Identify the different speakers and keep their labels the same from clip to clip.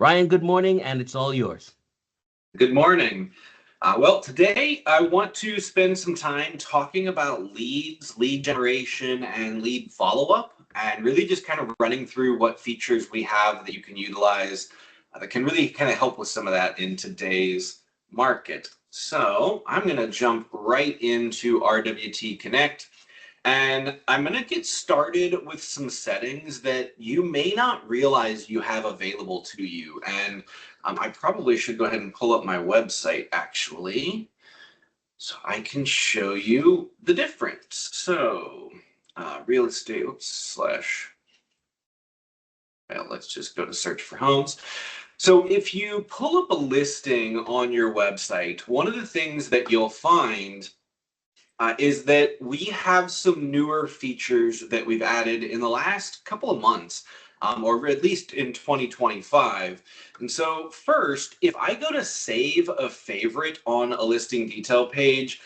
Speaker 1: Ryan, good morning, and it's all yours.
Speaker 2: Good morning. Well, today I want to spend some time talking about leads, lead generation, and lead follow-up, and really just kind of running through what features we have that you can utilize that can really kind of help with some of that in today's market. So I'm going to jump right into RWT Connect. And I'm going to get started with some settings that you may not realize you have available to you. And I probably should go ahead and pull up my website actually, so I can show you the difference. So real estate, oops, slash, well, let's just go to search for homes. So if you pull up a listing on your website, one of the things that you'll find is that we have some newer features that we've added in the last couple of months, or at least in 2025. And so first, if I go to save a favorite on a listing detail page,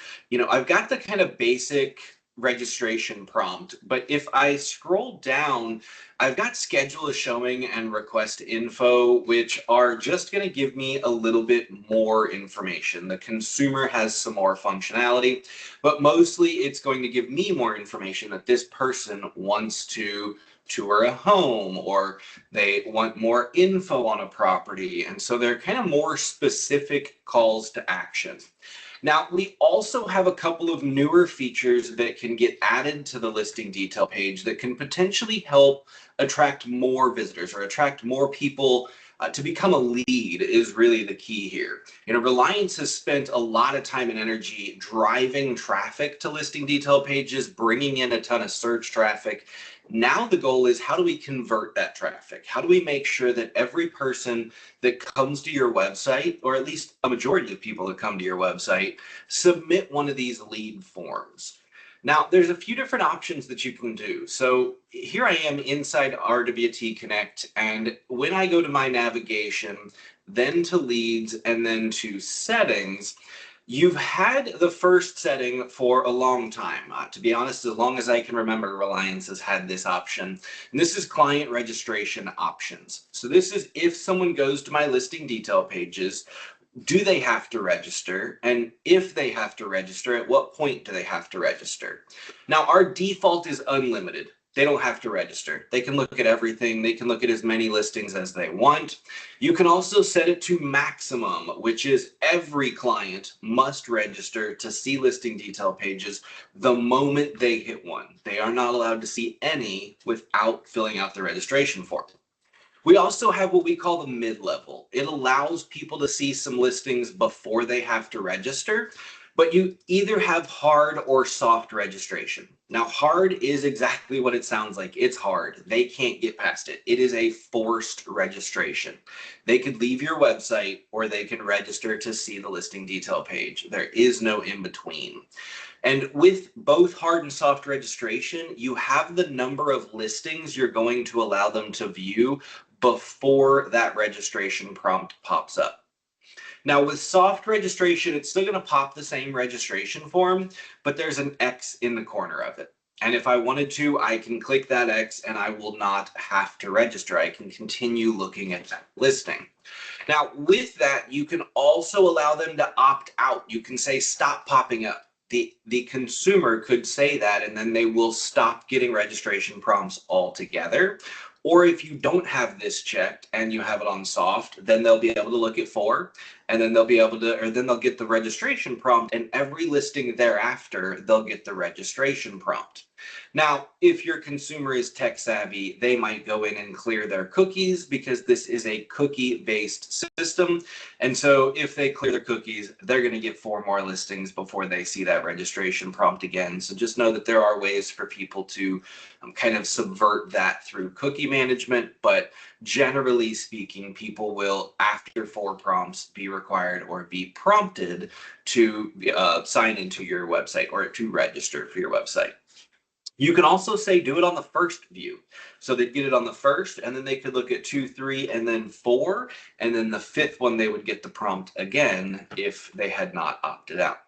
Speaker 2: I've got the kind of basic registration prompt, but if I scroll down, I've got schedule a showing and request info, which are just going to give me a little bit more information. The consumer has some more functionality, but mostly it's going to give me more information that this person wants to tour a home or they want more info on a property. And so they're kind of more specific calls to action. Now, we also have a couple of newer features that can get added to the listing detail page that can potentially help attract more visitors or attract more people to become a lead is really the key here. Reliance has spent a lot of time and energy driving traffic to listing detail pages, bringing in a ton of search traffic. Now the goal is, how do we convert that traffic? How do we make sure that every person that comes to your website, or at least a majority of people that come to your website, submit one of these lead forms? Now, there's a few different options that you can do. So here I am inside RWT Connect, and when I go to my navigation, then to leads, and then to settings, you've had the first setting for a long time. To be honest, as long as I can remember, Reliance has had this option. And this is client registration options. So this is if someone goes to my listing detail pages, do they have to register? And if they have to register, at what point do they have to register? Now, our default is unlimited. They don't have to register. They can look at everything. They can look at as many listings as they want. You can also set it to maximum, which is every client must register to see listing detail pages the moment they hit one. They are not allowed to see any without filling out the registration form. We also have what we call the mid-level. It allows people to see some listings before they have to register, but you either have hard or soft registration. Now, hard is exactly what it sounds like. It's hard. They can't get past it. It is a forced registration. They could leave your website or they can register to see the listing detail page. There is no in between. And with both hard and soft registration, you have the number of listings you're going to allow them to view before that registration prompt pops up. Now, with soft registration, it's still going to pop the same registration form, but there's an X in the corner of it. And if I wanted to, I can click that X and I will not have to register. I can continue looking at that listing. Now, with that, you can also allow them to opt out. You can say, stop popping up. The consumer could say that, and then they will stop getting registration prompts altogether. Or if you don't have this checked and you have it on soft, then they'll be able to look at 4, and then they'll be able to, or then they'll get the registration prompt, and every listing thereafter, they'll get the registration prompt. Now, if your consumer is tech savvy, they might go in and clear their cookies because this is a cookie-based system. And so if they clear their cookies, they're going to get 4 more listings before they see that registration prompt again. So just know that there are ways for people to kind of subvert that through cookie management. But generally speaking, people will, after 4 prompts, be required or be prompted to sign into your website or to register for your website. You can also say do it on the first view. So they'd get it on the first, and then they could look at 2, 3, and then 4, and then the 5th one they would get the prompt again if they had not opted out.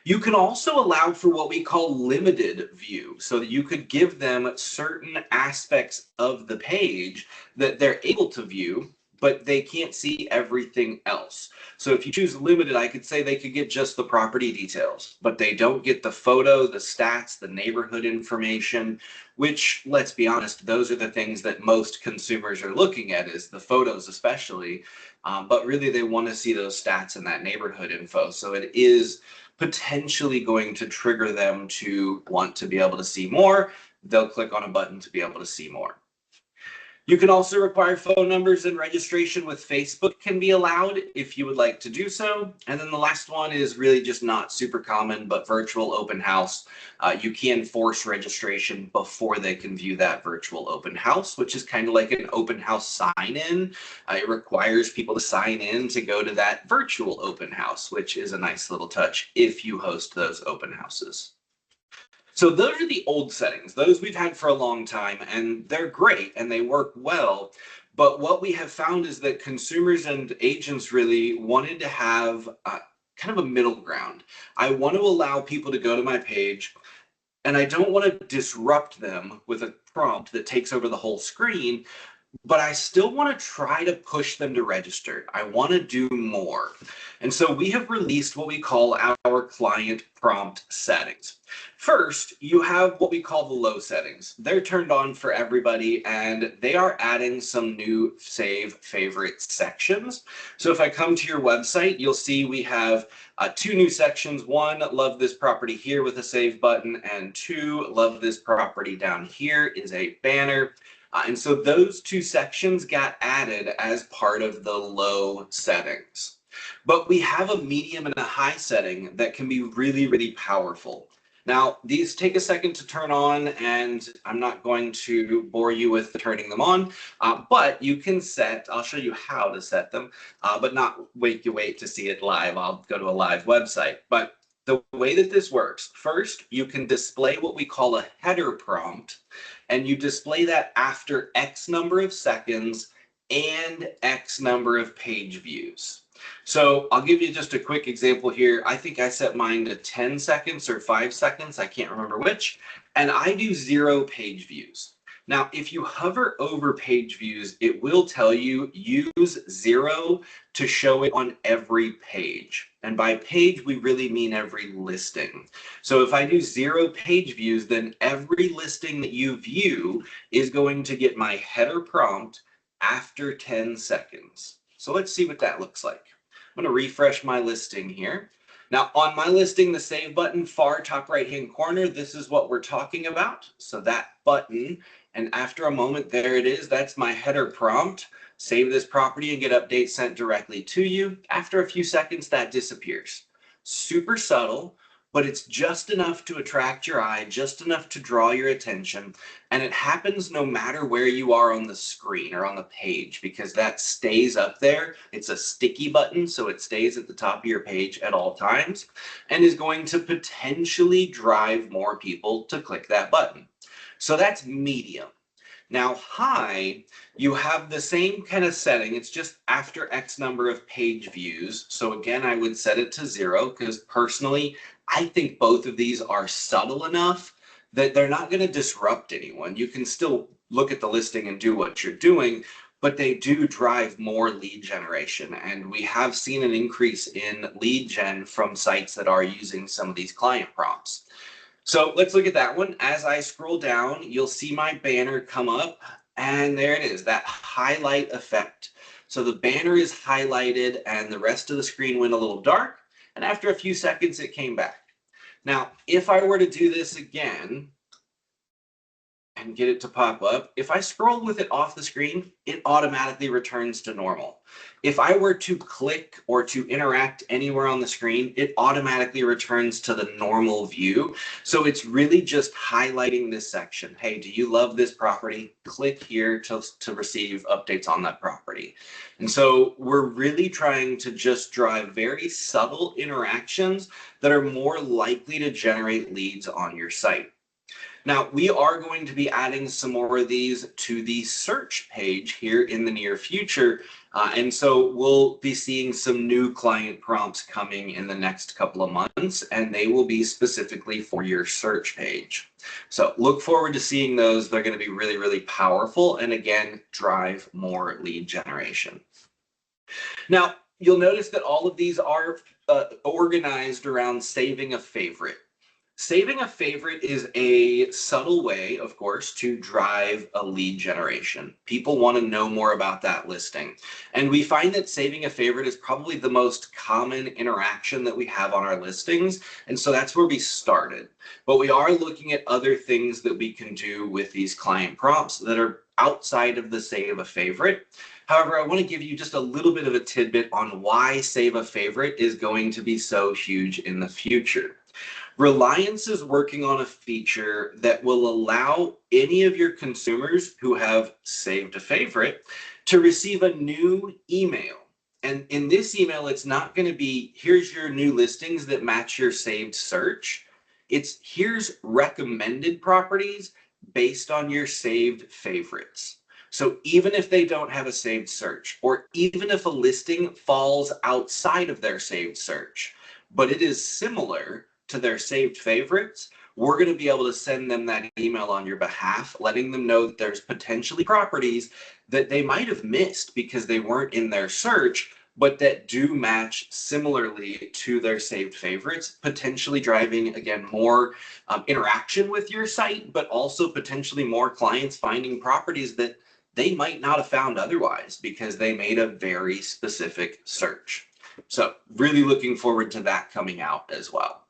Speaker 2: You can also allow for what we call limited view, so that you could give them certain aspects of the page that they're able to view, but they can't see everything else. So if you choose limited, I could say they could get just the property details, but they don't get the photo, the stats, the neighborhood information, which, let's be honest, those are the things that most consumers are looking at, is the photos especially. But really they want to see those stats and that neighborhood info. So it is potentially going to trigger them to want to be able to see more. They'll click on a button to be able to see more. You can also require phone numbers, and registration with Facebook can be allowed if you would like to do so. And then the last one is really just not super common, but virtual open house. You can force registration before they can view that virtual open house, which is kind of like an open house sign-in. It requires people to sign in to go to that virtual open house, which is a nice little touch if you host those open houses. So those are the old settings. Those we've had for a long time, and they're great and they work well. But what we have found is that consumers and agents really wanted to have kind of a middle ground. I want to allow people to go to my page, and I don't want to disrupt them with a prompt that takes over the whole screen, but I still want to try to push them to register. I want to do more. And so we have released what we call our client prompt settings. First, you have what we call the low settings. They're turned on for everybody, and they are adding some new save favorite sections. So if I come to your website, you'll see we have 2 new sections. 1, love this property here with a save button, and 2, love this property down here is a banner. And so those 2 sections got added as part of the low settings. But we have a medium and a high setting that can be really, really powerful. Now, these take a second to turn on, and I'm not going to bore you with turning them on, but you can set, I'll show you how to set them, but not wait to see it live. I'll go to a live website. But the way that this works, first, you can display what we call a header prompt, and you display that after X number of seconds and X number of page views. So I'll give you just a quick example here. I think I set mine to 10 seconds or 5 seconds. I can't remember which. And I do 0 page views. Now, if you hover over page views, it will tell you use 0 to show it on every page. And by page, we really mean every listing. So if I do 0 page views, then every listing that you view is going to get my header prompt after 10 seconds. So let's see what that looks like. I'm going to refresh my listing here. Now on my listing, the save button, far top right hand corner, this is what we're talking about. So that button, and after a moment, there it is. That's my header prompt. Save this property and get updates sent directly to you. After a few seconds, that disappears. Super subtle, but it's just enough to attract your eye, just enough to draw your attention. And it happens no matter where you are on the screen or on the page, because that stays up there. It's a sticky button, so it stays at the top of your page at all times and is going to potentially drive more people to click that button. So that's medium. Now high, you have the same kind of setting. It's just after X number of page views. So again, I would set it to 0 because personally, I think both of these are subtle enough that they're not going to disrupt anyone. You can still look at the listing and do what you're doing, but they do drive more lead generation. And we have seen an increase in lead gen from sites that are using some of these client prompts. So let's look at that one. As I scroll down, you'll see my banner come up, and there it is, that highlight effect. So the banner is highlighted and the rest of the screen went a little dark, and after a few seconds it came back. Now, if I were to do this again and get it to pop up, if I scroll with it off the screen, it automatically returns to normal. If I were to click or to interact anywhere on the screen, it automatically returns to the normal view. So it's really just highlighting this section. Hey, do you love this property? Click here to receive updates on that property. And so we're really trying to just drive very subtle interactions that are more likely to generate leads on your site. Now, we are going to be adding some more of these to the search page here in the near future. And so we'll be seeing some new client prompts coming in the next couple of months, and they will be specifically for your search page. So look forward to seeing those. They're going to be really, really powerful and again, drive more lead generation. Now, you'll notice that all of these are organized around saving a favorite. Saving a favorite is a subtle way, of course, to drive a lead generation. People want to know more about that listing. And we find that saving a favorite is probably the most common interaction that we have on our listings. And so that's where we started. But we are looking at other things that we can do with these client prompts that are outside of the save a favorite. However, I want to give you just a little bit of a tidbit on why save a favorite is going to be so huge in the future. Reliance is working on a feature that will allow any of your consumers who have saved a favorite to receive a new email. And in this email, it's not going to be, here's your new listings that match your saved search. It's here's recommended properties based on your saved favorites. So even if they don't have a saved search, or even if a listing falls outside of their saved search, but it is similar to their saved favorites, we're going to be able to send them that email on your behalf, letting them know that there's potentially properties that they might have missed because they weren't in their search, but that do match similarly to their saved favorites, potentially driving, again, more interaction with your site, but also potentially more clients finding properties that they might not have found otherwise because they made a very specific search. So really looking forward to that coming out as well.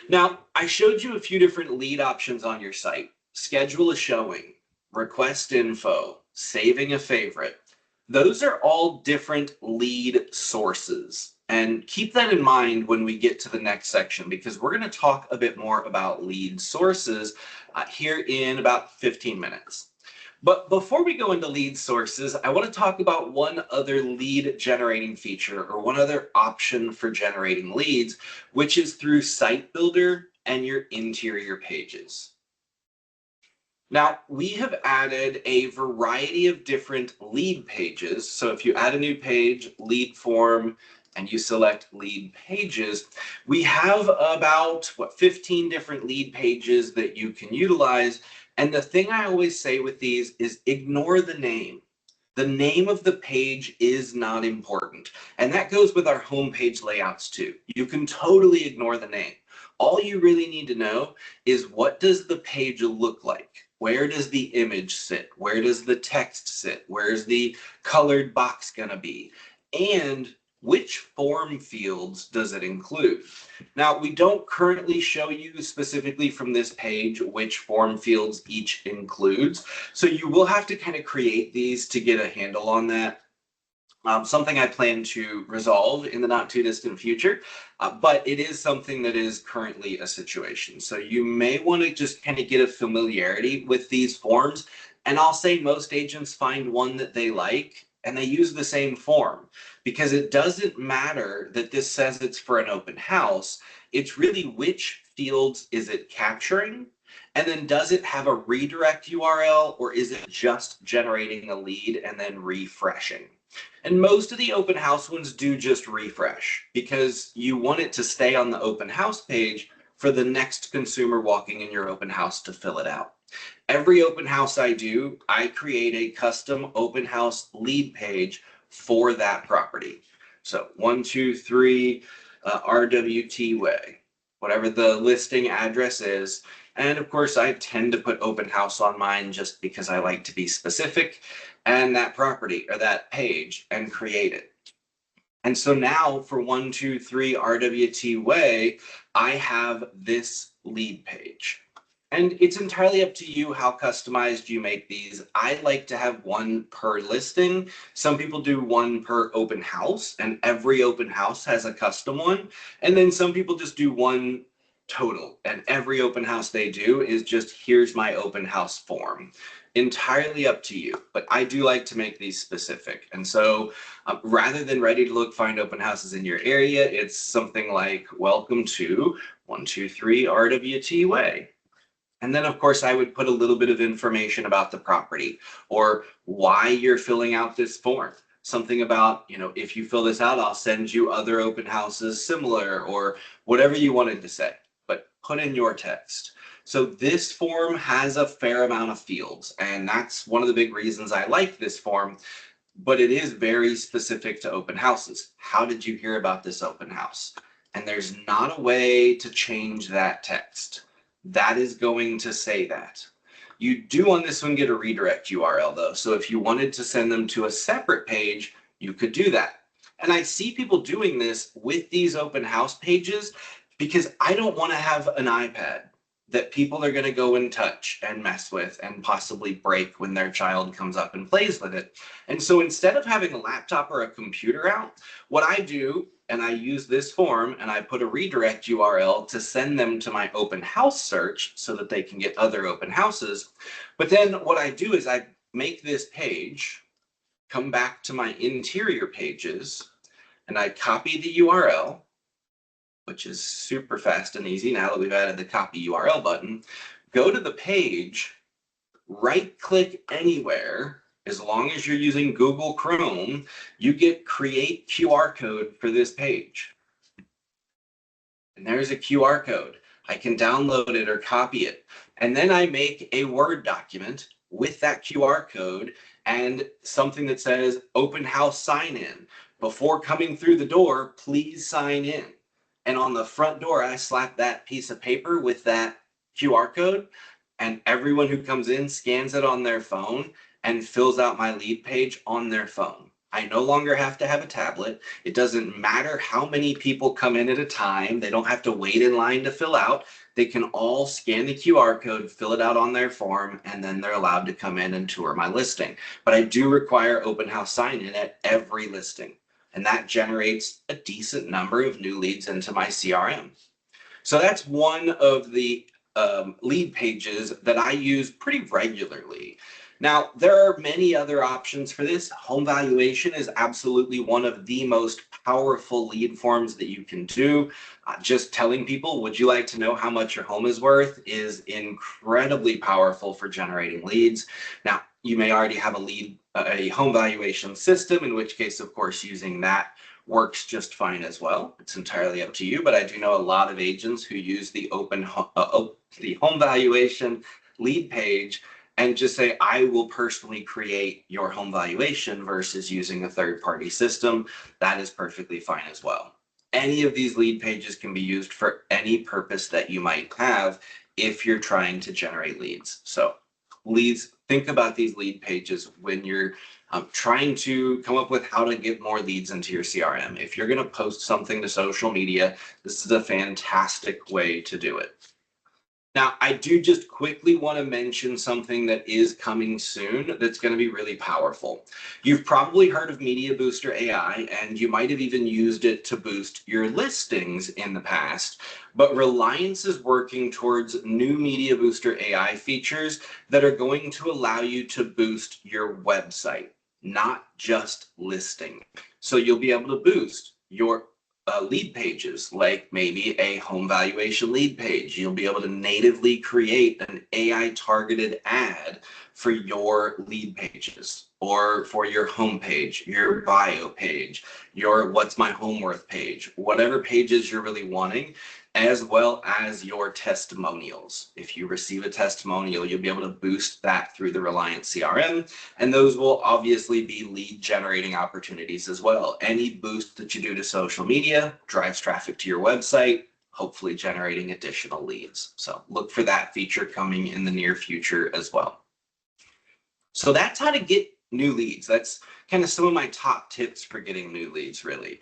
Speaker 2: Now, I showed you a few different lead options on your site. Schedule a showing, request info, saving a favorite. Those are all different lead sources. And keep that in mind when we get to the next section, because we're going to talk a bit more about lead sources here in about 15 minutes. But before we go into lead sources, I want to talk about one other lead generating feature, or one other option for generating leads, which is through Site Builder and your interior pages. Now, we have added a variety of different lead pages. So if you add a new page, lead form, and you select lead pages, we have about 15 different lead pages that you can utilize. And the thing I always say with these is ignore the name. The name of the page is not important. And that goes with our homepage layouts too. You can totally ignore the name. All you really need to know is, what does the page look like? Where does the image sit? Where does the text sit? Where's the colored box gonna be? And which form fields does it include? Now, we don't currently show you specifically from this page which form fields each includes, so you will have to kind of create these to get a handle on that. Something I plan to resolve in the not too distant future, but it is something that is currently a situation. So you may want to just kind of get a familiarity with these forms. And I'll say most agents find one that they like and they use the same form, because it doesn't matter that this says it's for an open house. It's really which fields is it capturing? And then does it have a redirect URL, or is it just generating a lead and then refreshing? And most of the open house ones do just refresh, because you want it to stay on the open house page for the next consumer walking in your open house to fill it out. Every open house I do, I create a custom open house lead page for that property. So 123 RWT Way, whatever the listing address is. And of course, I tend to put open house on mine just because I like to be specific, and that property or that page, and create it. And so now for 123 RWT Way, I have this lead page. And it's entirely up to you how customized you make these. I like to have one per listing. Some people do one per open house, and every open house has a custom one. And then some people just do one total, and every open house they do is just, here's my open house form. Entirely up to you, but I do like to make these specific. And so rather than ready to look, find open houses in your area, it's something like, welcome to 123 RWT Way. And then, of course, I would put a little bit of information about the property, or why you're filling out this form. Something about, if you fill this out, I'll send you other open houses similar, or whatever you wanted to say, but put in your text. So this form has a fair amount of fields, and that's one of the big reasons I like this form. but it is very specific to open houses. How did you hear about this open house? And there's not a way to change that text. That is going to say that. You do on this one get a redirect URL though. So if you wanted to send them to a separate page, you could do that. And I see people doing this with these open house pages because I don't want to have an iPad that people are going to go and touch and mess with and possibly break when their child comes up and plays with it. And so instead of having a laptop or a computer out, what I do, and I use this form and I put a redirect URL to send them to my open house search so that they can get other open houses. But then what I do is I make this page, come back to my interior pages, and I copy the URL, which is super fast and easy now that we've added the copy URL button. Go to the page, right click anywhere. As long as you're using Google Chrome, you get create QR code for this page. And there's a QR code. I can download it or copy it. And then I make a Word document with that QR code and something that says open house sign in. Before coming through the door, please sign in. And on the front door, I slap that piece of paper with that QR code, and everyone who comes in scans it on their phone and fills out my lead page on their phone. I no longer have to have a tablet. It doesn't matter how many people come in at a time. They don't have to wait in line to fill out. They can all scan the QR code, fill it out on their form, and then they're allowed to come in and tour my listing. But I do require open house sign-in at every listing, and that generates a decent number of new leads into my CRM. So that's one of the lead pages that I use pretty regularly. Now, there are many other options for this. Home valuation is absolutely one of the most powerful lead forms that you can do. Just telling people, would you like to know how much your home is worth, is incredibly powerful for generating leads. Now, you may already have a home valuation system, in which case, of course, using that works just fine as well. It's entirely up to you, but I do know a lot of agents who use the home valuation lead page and just say, I will personally create your home valuation versus using a third-party system. That is perfectly fine as well. Any of these lead pages can be used for any purpose that you might have if you're trying to generate leads. So think about these lead pages when you're trying to come up with how to get more leads into your CRM. If you're going to post something to social media, this is a fantastic way to do it. Now, I do just quickly want to mention something that is coming soon that's going to be really powerful. You've probably heard of Media Booster AI, and you might have even used it to boost your listings in the past. But Reliance is working towards new Media Booster AI features that are going to allow you to boost your website, not just listing. So you'll be able to boost your lead pages, like maybe a home valuation lead page. You'll be able to natively create an AI targeted ad for your lead pages, or for your home page, your bio page, your what's my home worth page, whatever pages you're really wanting, as well as your testimonials. If you receive a testimonial, you'll be able to boost that through the Reliance CRM, and those will obviously be lead generating opportunities as well. Any boost that you do to social media drives traffic to your website, hopefully generating additional leads. So look for that feature coming in the near future as well. So that's how to get new leads. That's kind of some of my top tips for getting new leads, really.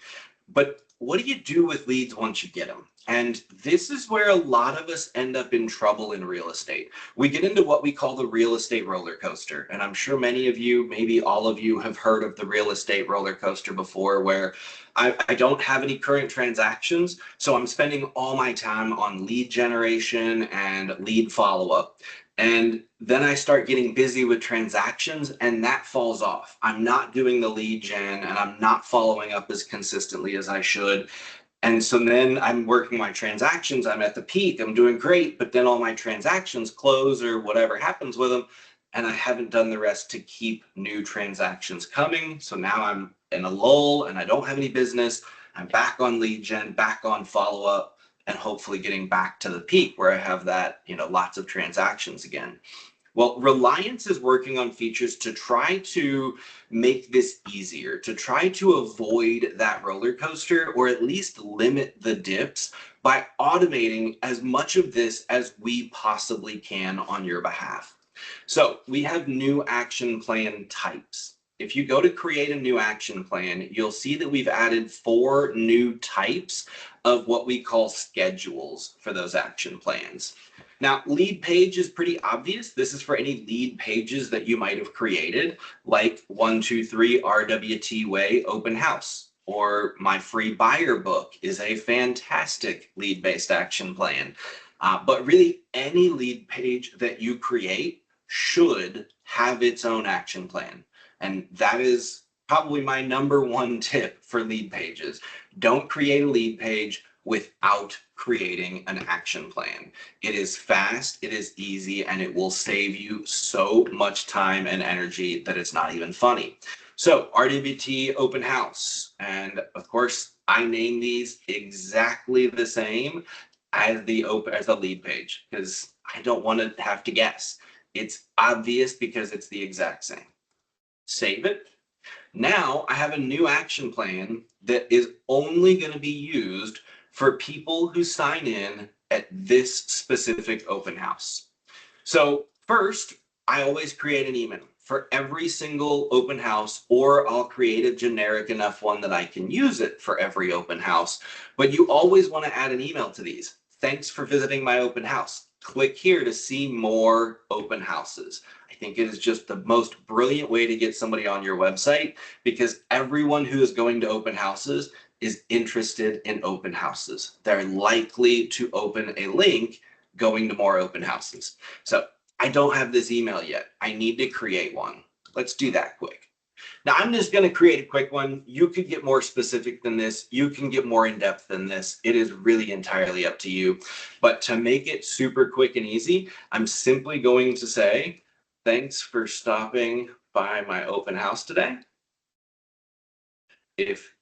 Speaker 2: But what do you do with leads once you get them? And this is where a lot of us end up in trouble in real estate. We get into what we call the real estate roller coaster. And I'm sure many of you, maybe all of you, have heard of the real estate roller coaster before, where I don't have any current transactions, so I'm spending all my time on lead generation and lead follow-up. And then I start getting busy with transactions, and that falls off. I'm not doing the lead gen, and I'm not following up as consistently as I should. And so then I'm working my transactions, I'm at the peak, I'm doing great, but then all my transactions close or whatever happens with them, and I haven't done the rest to keep new transactions coming. So now I'm in a lull and I don't have any business. I'm back on lead gen, back on follow-up, and hopefully getting back to the peak where I have that, lots of transactions again. Well, Reliance is working on features to try to make this easier, to try to avoid that roller coaster or at least limit the dips by automating as much of this as we possibly can on your behalf. So we have new action plan types. If you go to create a new action plan, you'll see that we've added 4 new types of what we call schedules for those action plans. Now, lead page is pretty obvious. This is for any lead pages that you might have created, like 123 RWT Way Open House, or my free buyer book is a fantastic lead-based action plan. But really, any lead page that you create should have its own action plan. And that is probably my #1 tip for lead pages. Don't create a lead page without creating an action plan. It is fast, it is easy, and it will save you so much time and energy that it's not even funny. So RWT Open House, and of course I name these exactly the same as the lead page because I don't want to have to guess. It's obvious because it's the exact same. Save it. Now I have a new action plan that is only going to be used for people who sign in at this specific open house. So first, I always create an email for every single open house, or I'll create a generic enough one that I can use it for every open house. But you always want to add an email to these. Thanks for visiting my open house. Click here to see more open houses. I think it is just the most brilliant way to get somebody on your website because everyone who is going to open houses is interested in open houses. They're likely to open a link going to more open houses. So I don't have this email yet. I need to create one. Let's do that quick. Now I'm just going to create a quick one. You could get more specific than this. You can get more in depth than this. It is really entirely up to you. But to make it super quick and easy, I'm simply going to say, thanks for stopping by my open house today. If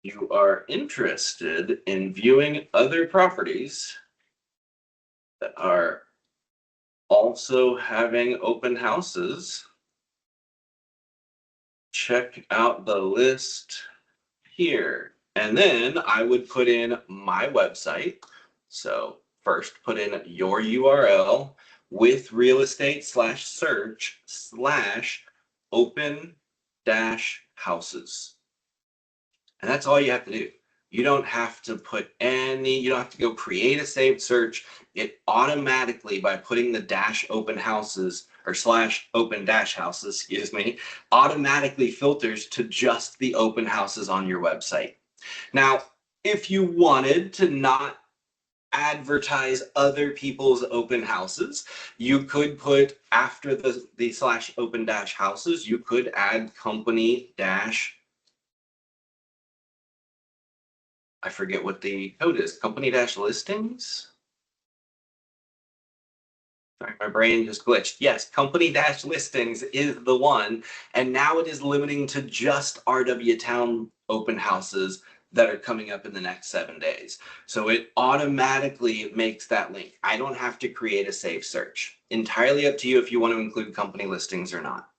Speaker 2: you are interested in viewing other properties that are also having open houses, check out the list here. And then I would put in my website. So first put in your URL with real estate /search/open-houses. And that's all you have to do. You don't have to you don't have to go create a saved search. It automatically, by putting the -open houses or /open-houses, excuse me, automatically filters to just the open houses on your website. Now, if you wanted to not advertise other people's open houses, you could put after the /open-houses, you could add company dash, I forget what the code is, company dash listings. Sorry, my brain just glitched. Yes, company dash listings is the one. And now it is limiting to just RW Town open houses that are coming up in the next 7 days. So it automatically makes that link. I don't have to create a saved search. Entirely up to you if you want to include company listings or not.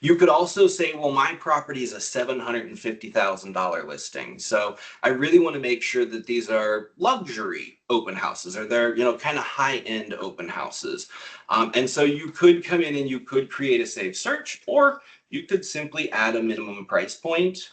Speaker 2: You could also say, well, my property is a $750,000 listing. So I really want to make sure that these are luxury open houses or they're, kind of high-end open houses. And so you could come in and you could create a saved search, or you could simply add a minimum price point.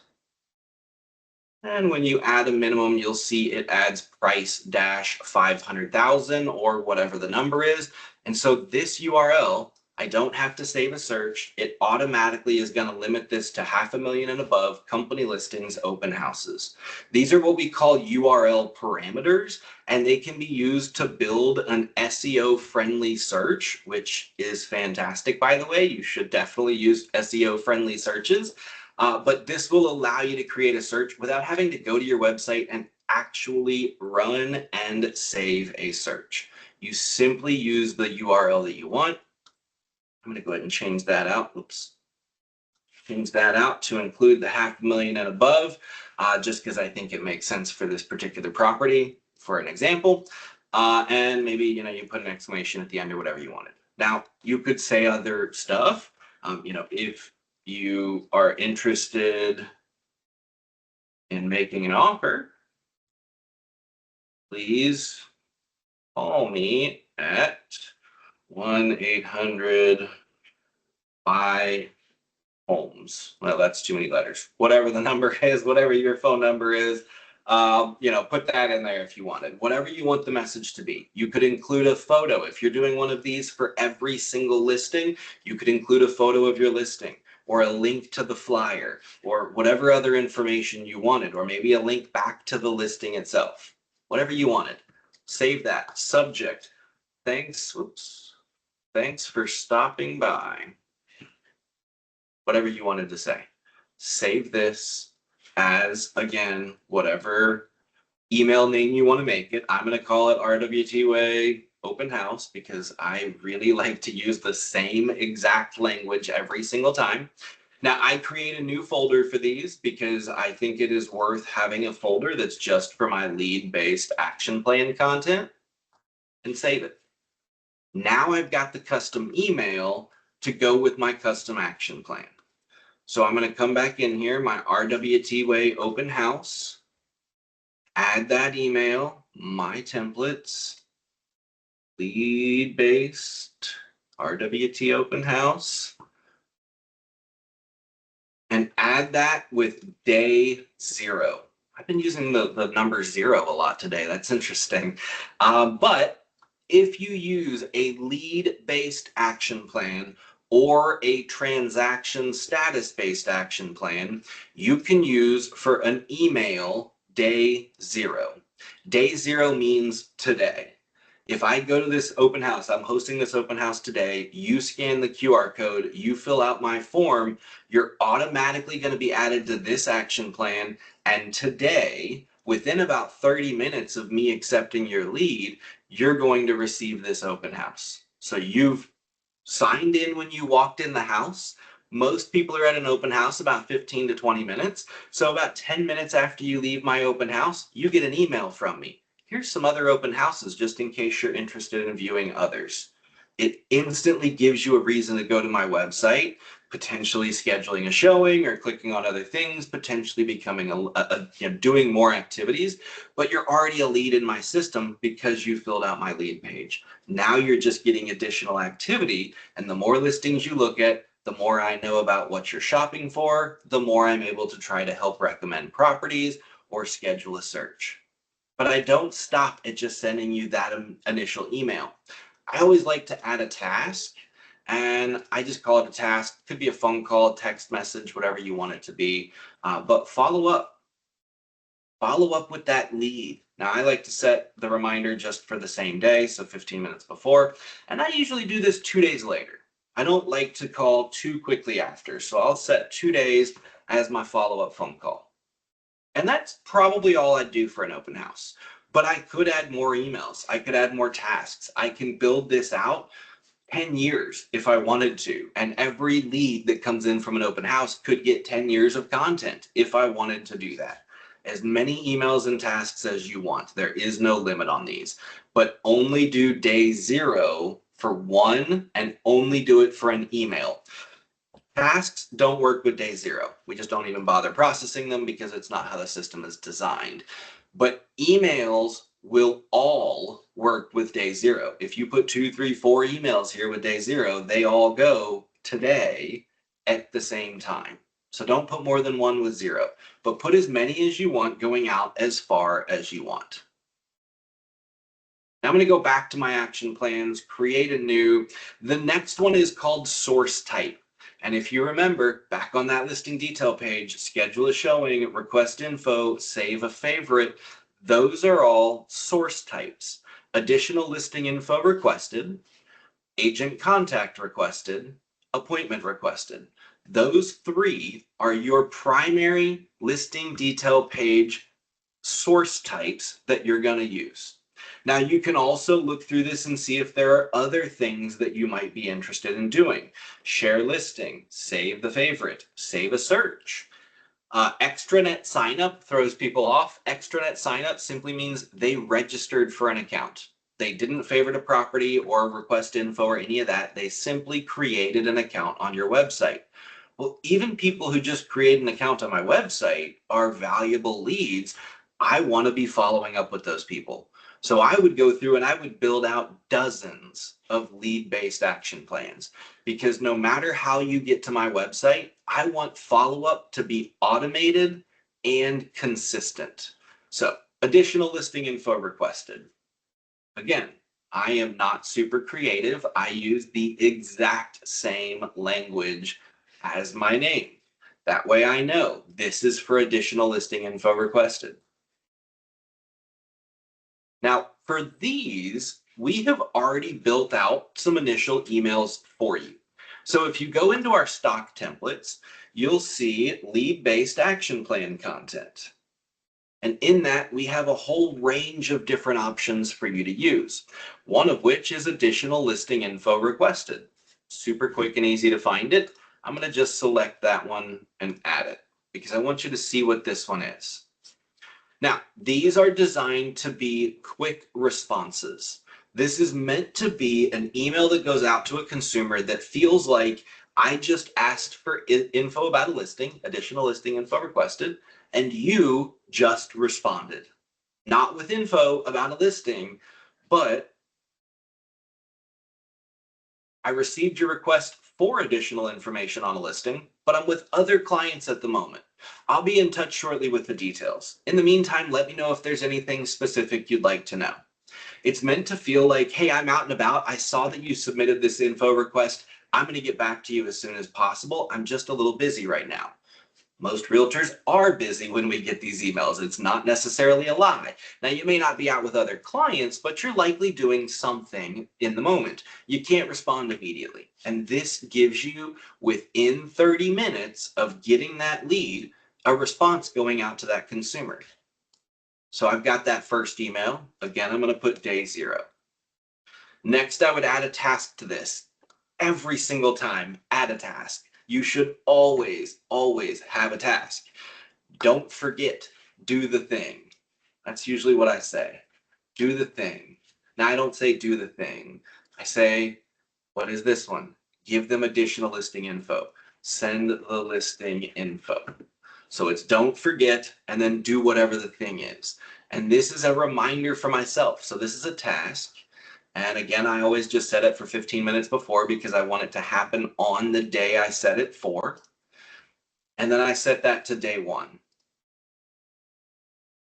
Speaker 2: And when you add a minimum, you'll see it adds price -500,000 or whatever the number is. And so this URL, I don't have to save a search. It automatically is going to limit this to 500,000 and above company listings, open houses. These are what we call URL parameters, and they can be used to build an SEO friendly search, which is fantastic, by the way. You should definitely use SEO friendly searches. But this will allow you to create a search without having to go to your website and actually run and save a search. You simply use the URL that you want. I'm going to go ahead and change that out. Oops. Change that out to include the 500,000 and above, just because I think it makes sense for this particular property, for an example. And maybe, you put an exclamation at the end or whatever you wanted. Now, you could say other stuff. If you are interested in making an offer, please call me at 1-800 buy homes. Well, that's too many letters. Whatever the number is, whatever your phone number is, put that in there if you wanted. Whatever you want the message to be. You could include a photo. If you're doing one of these for every single listing, you could include a photo of your listing or a link to the flyer or whatever other information you wanted, or maybe a link back to the listing itself. Whatever you wanted. Save that. Subject. Thanks for stopping by. Whatever you wanted to say. Save this as, again, whatever email name you want to make it. I'm going to call it RWT Way Open House because I really like to use the same exact language every single time. Now, I create a new folder for these because I think it is worth having a folder that's just for my lead-based action plan content, and save it. Now I've got the custom email to go with my custom action plan. So I'm going to come back in here, my RWT Way Open House, add that email, my templates, lead-based RWT Open House, and add that with day 0. I've been using the number 0 a lot today. That's interesting. But if you use a lead-based action plan or a transaction status-based action plan, you can use for an email day 0. Day 0 means today. If I go to this open house, I'm hosting this open house today, you scan the QR code, you fill out my form, you're automatically going to be added to this action plan. And today, within about 30 minutes of me accepting your lead, you're going to receive this open house. So you've signed in when you walked in the house. Most people are at an open house about 15 to 20 minutes. So about 10 minutes after you leave my open house, you get an email from me. Here's some other open houses just in case you're interested in viewing others. It instantly gives you a reason to go to my website, potentially scheduling a showing or clicking on other things, potentially becoming doing more activities, but you're already a lead in my system because you filled out my lead page. Now you're just getting additional activity, and the more listings you look at, the more I know about what you're shopping for, the more I'm able to try to help recommend properties or schedule a search. But I don't stop at just sending you that initial email. I always like to add a task, and I just call it a task. It could be a phone call, text message, whatever you want it to be. But follow up. Follow up with that lead. Now, I like to set the reminder just for the same day, so 15 minutes before. And I usually do this 2 days later. I don't like to call too quickly after, so I'll set 2 days as my follow-up phone call. And that's probably all I'd do for an open house. But I could add more emails. I could add more tasks. I can build this out 10 years if I wanted to. And every lead that comes in from an open house could get 10 years of content if I wanted to do that. As many emails and tasks as you want. There is no limit on these. But only do day 0 for one, and only do it for an email. Tasks don't work with day 0. We just don't even bother processing them because it's not how the system is designed. But emails will all work with day 0. If you put 2, 3, 4 emails here with day 0, they all go today at the same time. So don't put more than 1 with 0, but put as many as you want going out as far as you want. Now I'm going to go back to my action plans, create a new. The next one is called source type. And if you remember, back on that listing detail page, schedule a showing, request info, save a favorite, those are all source types. Additional listing info requested, agent contact requested, appointment requested. Those 3 are your primary listing detail page source types that you're going to use. Now, you can also look through this and see if there are other things that you might be interested in doing. Share listing, save the favorite, save a search. Extranet signup throws people off. Extranet signup simply means they registered for an account. They didn't favorite a property or request info or any of that. They simply created an account on your website. Well, even people who just create an account on my website are valuable leads. I want to be following up with those people. So I would go through and I would build out dozens of lead-based action plans, because no matter how you get to my website, I want follow-up to be automated and consistent. So additional listing info requested. Again, I am not super creative. I use the exact same language as my name. That way I know this is for additional listing info requested. Now, for these, we have already built out some initial emails for you. So if you go into our stock templates, you'll see lead-based action plan content. And in that, we have a whole range of different options for you to use, one of which is additional listing info requested. Super quick and easy to find it. I'm going to just select that one and add it because I want you to see what this one is. Now, these are designed to be quick responses. This is meant to be an email that goes out to a consumer that feels like I just asked for info about a listing, additional listing info requested, and you just responded. Not with info about a listing, but I received your request for additional information on a listing, but I'm with other clients at the moment. I'll be in touch shortly with the details. In the meantime, let me know if there's anything specific you'd like to know. It's meant to feel like, hey, I'm out and about. I saw that you submitted this info request. I'm going to get back to you as soon as possible. I'm just a little busy right now. Most realtors are busy when we get these emails. It's not necessarily a lie. Now, you may not be out with other clients, but you're likely doing something in the moment. You can't respond immediately. And this gives you, within 30 minutes of getting that lead, a response going out to that consumer. So I've got that first email. Again, I'm going to put day 0. Next, I would add a task to this. Every single time, add a task. You should always, always have a task. Don't forget, do the thing. That's usually what I say. Do the thing. Now, I don't say do the thing. I say, what is this one? Give them additional listing info. Send the listing info. So it's don't forget and then do whatever the thing is. And this is a reminder for myself. So this is a task. And again, I always just set it for 15 minutes before because I want it to happen on the day I set it for. And then I set that to day 1.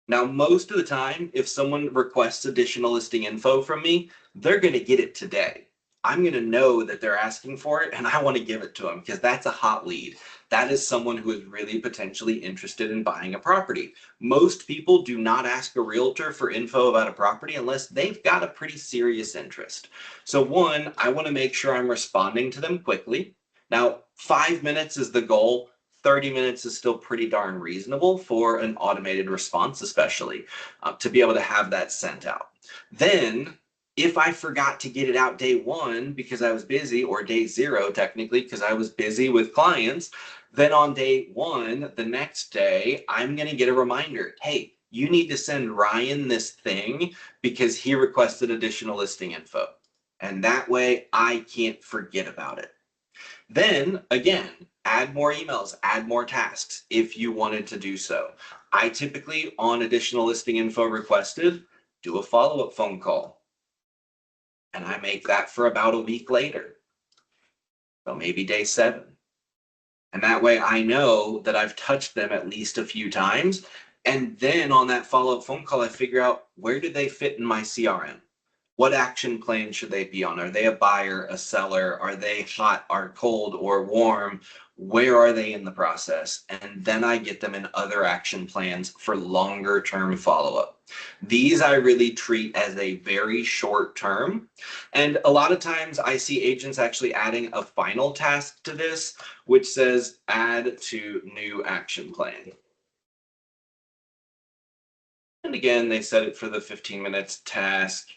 Speaker 2: Now, most of the time, if someone requests additional listing info from me, they're going to get it today. I'm going to know that they're asking for it and I want to give it to them because that's a hot lead. That is someone who is really potentially interested in buying a property. Most people do not ask a realtor for info about a property unless they've got a pretty serious interest. So one, I want to make sure I'm responding to them quickly. Now, 5 minutes is the goal. 30 minutes is still pretty darn reasonable for an automated response, especially to be able to have that sent out. Then, if I forgot to get it out day 1 because I was busy, or day 0 technically because I was busy with clients, then on day 1, the next day, I'm going to get a reminder. Hey, you need to send Ryan this thing because he requested additional listing info. And that way I can't forget about it. Then again, add more emails, add more tasks if you wanted to do so. I typically, on additional listing info requested, do a follow-up phone call. And I make that for about a week later. So maybe day 7. And that way I know that I've touched them at least a few times. And then on that follow-up phone call, I figure out, where do they fit in my CRM? What action plan should they be on? Are they a buyer, a seller? Are they hot or cold or warm? Where are they in the process? And then I get them in other action plans for longer term follow-up. These I really treat as a very short term. And a lot of times I see agents actually adding a final task to this, which says add to new action plan. And again, they set it for the 15 minutes task.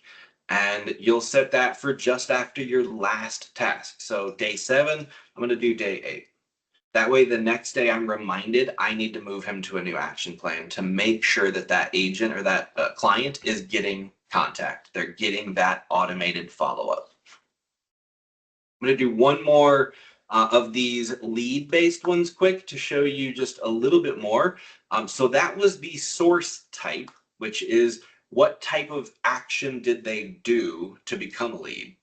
Speaker 2: And you'll set that for just after your last task. So day 7, I'm going to do day 8. That way, the next day I'm reminded I need to move him to a new action plan to make sure that that agent or that client is getting contact. They're getting that automated follow-up. I'm going to do one more of these lead-based ones quick to show you just a little bit more. So that was the source type, which is what type of action did they do to become a lead.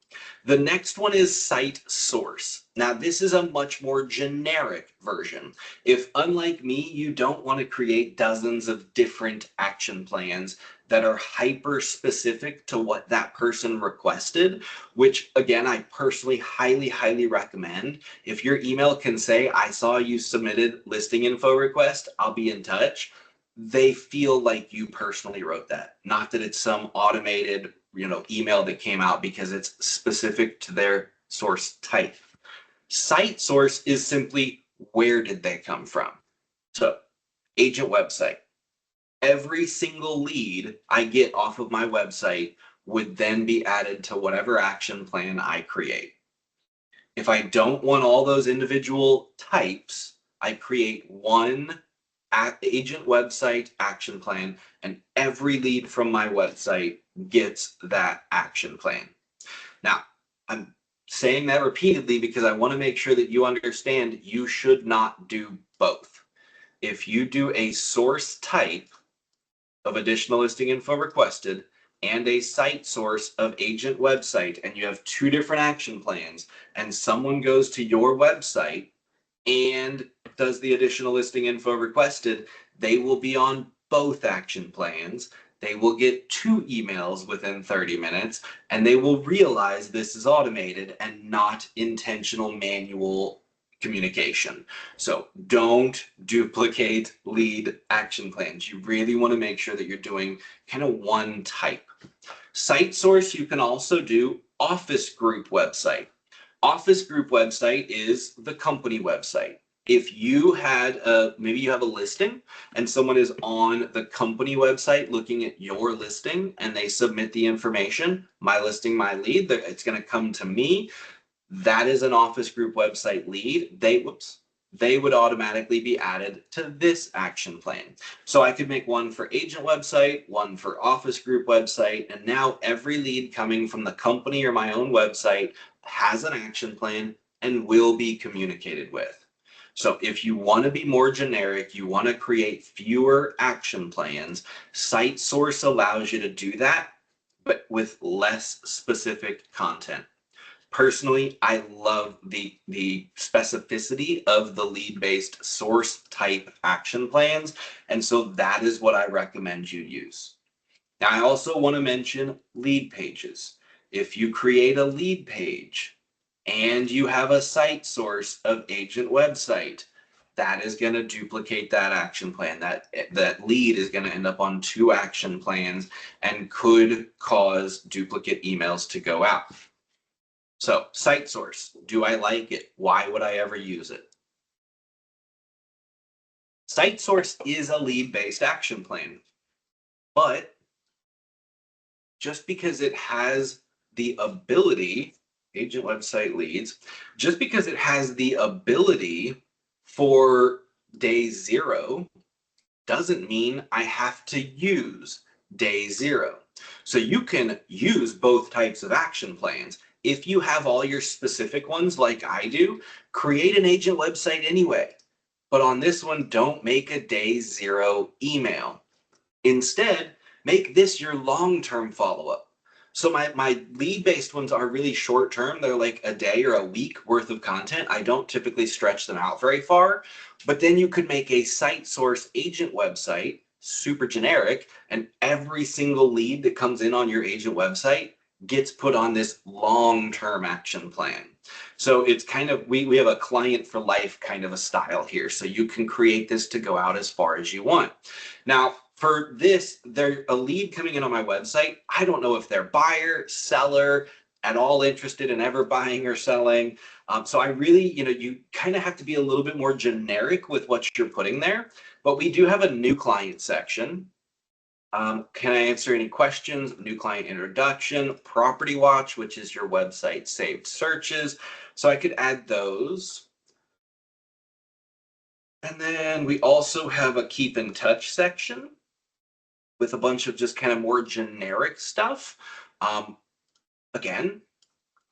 Speaker 2: The next one is site source. Now, this is a much more generic version. If, unlike me, you don't want to create dozens of different action plans that are hyper specific to what that person requested, which again, I personally highly recommend. If your email can say, I saw you submitted listing info request, I'll be in touch. They feel like you personally wrote that, not that it's some automated email that came out because it's specific to their source type. Site source is simply where did they come from? So agent website. Every single lead I get off of my website would then be added to whatever action plan I create. If I don't want all those individual types, I create one agent website action plan, and every lead from my website gets that action plan. Now, I'm saying that repeatedly because I want to make sure that you understand you should not do both. If you do a source type of additional listing info requested and a site source of agent website, and you have two different action plans, and someone goes to your website and does the additional listing info requested, they will be on both action plans. They will get 2 emails within 30 minutes, and they will realize this is automated and not intentional manual communication. So don't duplicate lead action plans. You really want to make sure that you're doing kind of one type. Site source, you can also do office group website. Office group website is the company website. If you had maybe you have a listing and someone is on the company website looking at your listing and they submit the information, my listing, my lead, it's going to come to me. That is an office group website lead. They would automatically be added to this action plan. So I could make one for agent website, one for office group website, and now every lead coming from the company or my own website has an action plan and will be communicated with. So if you want to be more generic, you want to create fewer action plans, Site Source allows you to do that, but with less specific content. Personally, I love the specificity of the lead-based source type action plans, and so that is what I recommend you use. Now, I also want to mention lead pages. If you create a lead page and you have a site source of agent website, that is going to duplicate that action plan. That lead is going to end up on 2 action plans and could cause duplicate emails to go out. So, site source, do I like it? Why would I ever use it? Site source is a lead-based action plan, but just because it has the ability, agent website leads, just because it has the ability for day 0 doesn't mean I have to use day 0. So you can use both types of action plans. If you have all your specific ones like I do, create an agent website anyway. But on this one, don't make a day 0 email. Instead, make this your long-term follow-up. So my lead-based ones are really short-term. They're like a day or a week worth of content. I don't typically stretch them out very far. But then you could make a site source agent website, super generic, and every single lead that comes in on your agent website gets put on this long-term action plan. So it's kind of, we have a client for life kind of a style here. So you can create this to go out as far as you want. Now, for this, they're a lead coming in on my website. I don't know if they're buyer, seller, at all interested in ever buying or selling. So I really, you kind of have to be a little bit more generic with what you're putting there. But we do have a new client section. Can I answer any questions? New client introduction, property watch, which is your website saved searches. So I could add those. And then we also have a keep in touch section. with a bunch of just kind of more generic stuff. Again,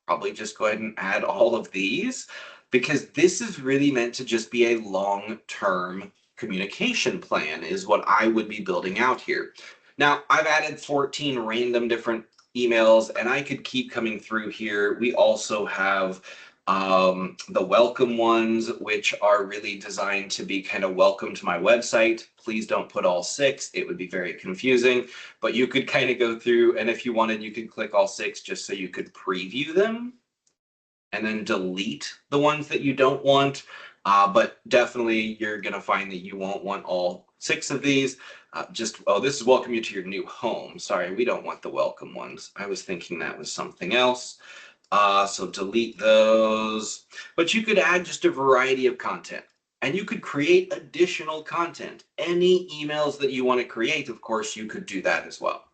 Speaker 2: probably just go ahead and add all of these because this is really meant to just be a long-term communication plan is what I would be building out here. Now, I've added 14 random different emails and I could keep coming through here. We also have the welcome ones, which are really designed to be kind of welcome to my website. Please don't put all 6. It would be very confusing, but you could kind of go through, and if you wanted, you could click all 6 just so you could preview them and then delete the ones that you don't want. But definitely you're going to find that you won't want all 6 of these. Oh, this is welcome you to your new home. Sorry, we don't want the welcome ones. I was thinking that was something else. So delete those, but you could add just a variety of content and you could create additional content. Any emails that you want to create, of course, you could do that as well.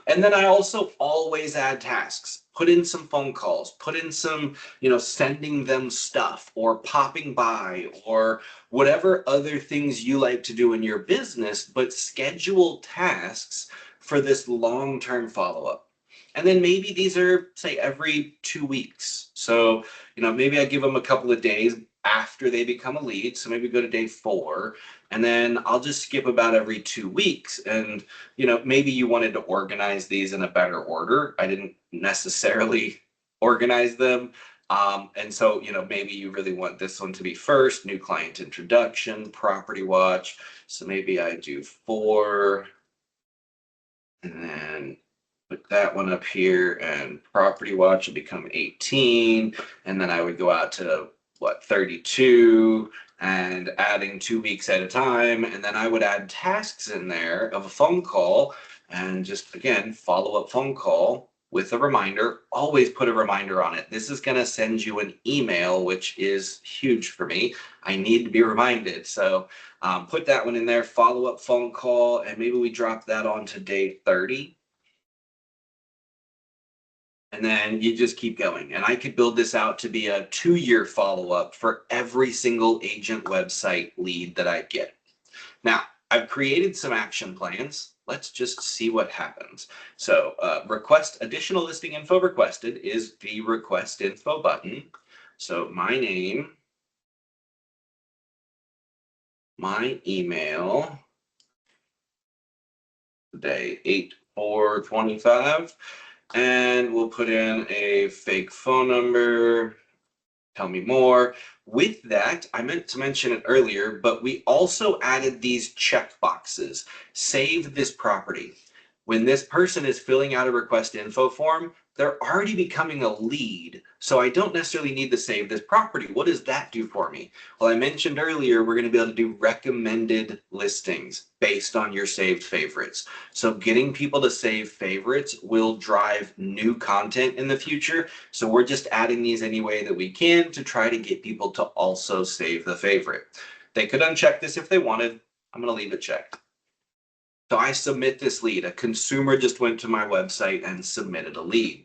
Speaker 2: And then I also always add tasks, put in some phone calls, put in some, sending them stuff or popping by or whatever other things you like to do in your business, but schedule tasks for this long-term follow-up. And then maybe these are, say, every 2 weeks. So, maybe I give them a couple of days after they become a lead. So maybe go to day 4 and then I'll just skip about every 2 weeks. And, maybe you wanted to organize these in a better order. I didn't necessarily organize them. And so, maybe you really want this one to be first, new client introduction, property watch. So maybe I do 4 and then put that one up here and property watch will become 18. And then I would go out to 32 and adding 2 weeks at a time. And then I would add tasks in there of a phone call and just, again, follow-up phone call with a reminder. Always put a reminder on it. This is going to send you an email, which is huge for me. I need to be reminded. So put that one in there, follow-up phone call, and maybe we drop that on to day 30. And then you just keep going. And I could build this out to be a 2-year follow-up for every single agent website lead that I get. Now, I've created some action plans. Let's just see what happens. So request additional listing info requested is the request info button. So my name, my email, day 8/4/25. And we'll put in a fake phone number. Tell me more. With that, I meant to mention it earlier, but we also added these check boxes. Save this property. When this person is filling out a request info form, they're already becoming a lead. So I don't necessarily need to save this property. What does that do for me? Well, I mentioned earlier, we're going to be able to do recommended listings based on your saved favorites. So getting people to save favorites will drive new content in the future. So we're just adding these any way that we can to try to get people to also save the favorite. They could uncheck this if they wanted. I'm going to leave it checked. So I submit this lead. A consumer just went to my website and submitted a lead.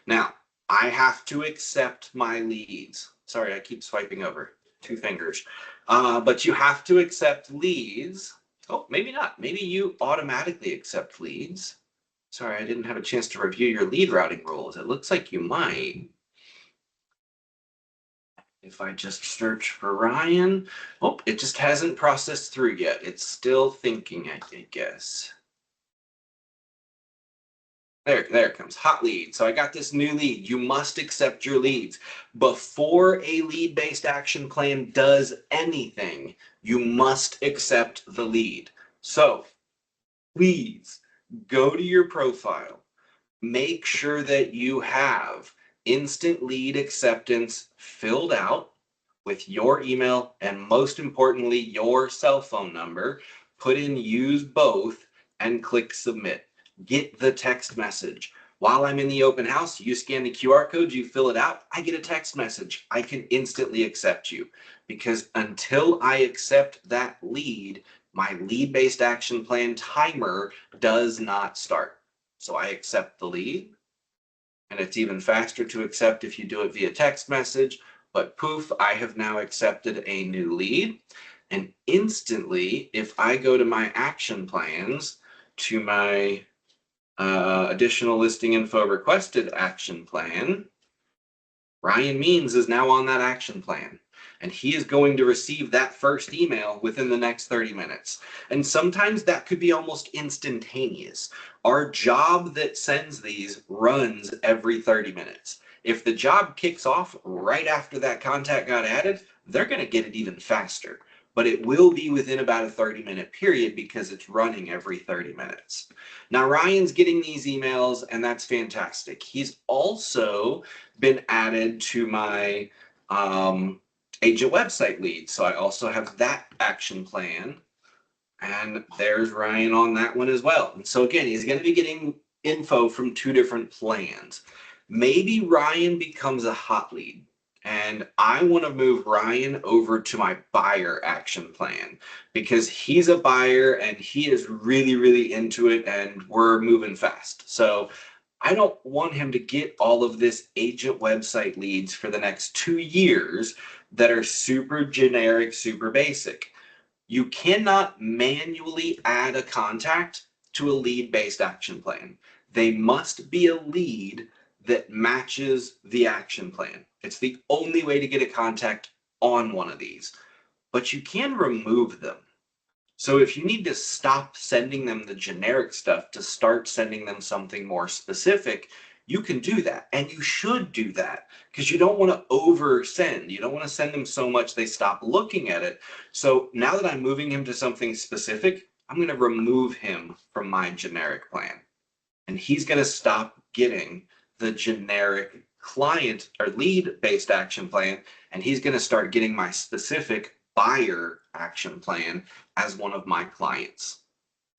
Speaker 2: Now, I have to accept my leads. Sorry, I keep swiping over. 2 fingers. But you have to accept leads. Oh, maybe not. Maybe you automatically accept leads. Sorry, I didn't have a chance to review your lead routing rules. It looks like you might. If I just search for Ryan, oh, it just hasn't processed through yet. It's still thinking, I guess. There it comes, hot lead. So I got this new lead. You must accept your leads. Before a lead-based action plan does anything, you must accept the lead. So please go to your profile. Make sure that you have instant lead acceptance filled out with your email and most importantly, your cell phone number. Put in use both and click submit. Get the text message. While I'm in the open house, you scan the QR code, you fill it out, I get a text message. I can instantly accept you because until I accept that lead, my lead-based action plan timer does not start. So I accept the lead. And it's even faster to accept if you do it via text message, but poof, I have now accepted a new lead. And instantly, if I go to my action plans, to my additional listing info requested action plan, Ryan Means is now on that action plan. And he is going to receive that first email within the next 30 minutes. And sometimes that could be almost instantaneous. Our job that sends these runs every 30 minutes. If the job kicks off right after that contact got added, they're going to get it even faster. But it will be within about a 30-minute period because it's running every 30 minutes. Now, Ryan's getting these emails, and that's fantastic. He's also been added to my agent website lead. So I also have that action plan. And there's Ryan on that one as well. And so again, he's going to be getting info from two different plans. Maybe Ryan becomes a hot lead. And I want to move Ryan over to my buyer action plan because he's a buyer and he is really, really into it and we're moving fast. So I don't want him to get all of this agent website leads for the next 2 years that are super generic, super basic. You cannot manually add a contact to a lead-based action plan. They must be a lead that matches the action plan. It's the only way to get a contact on one of these, but you can remove them. So if you need to stop sending them the generic stuff to start sending them something more specific, you can do that. And you should do that because you don't want to oversend. You don't want to send them so much they stop looking at it. So now that I'm moving him to something specific, I'm going to remove him from my generic plan. And he's going to stop getting the generic client or lead-based action plan. And he's going to start getting my specific buyer action plan as one of my clients.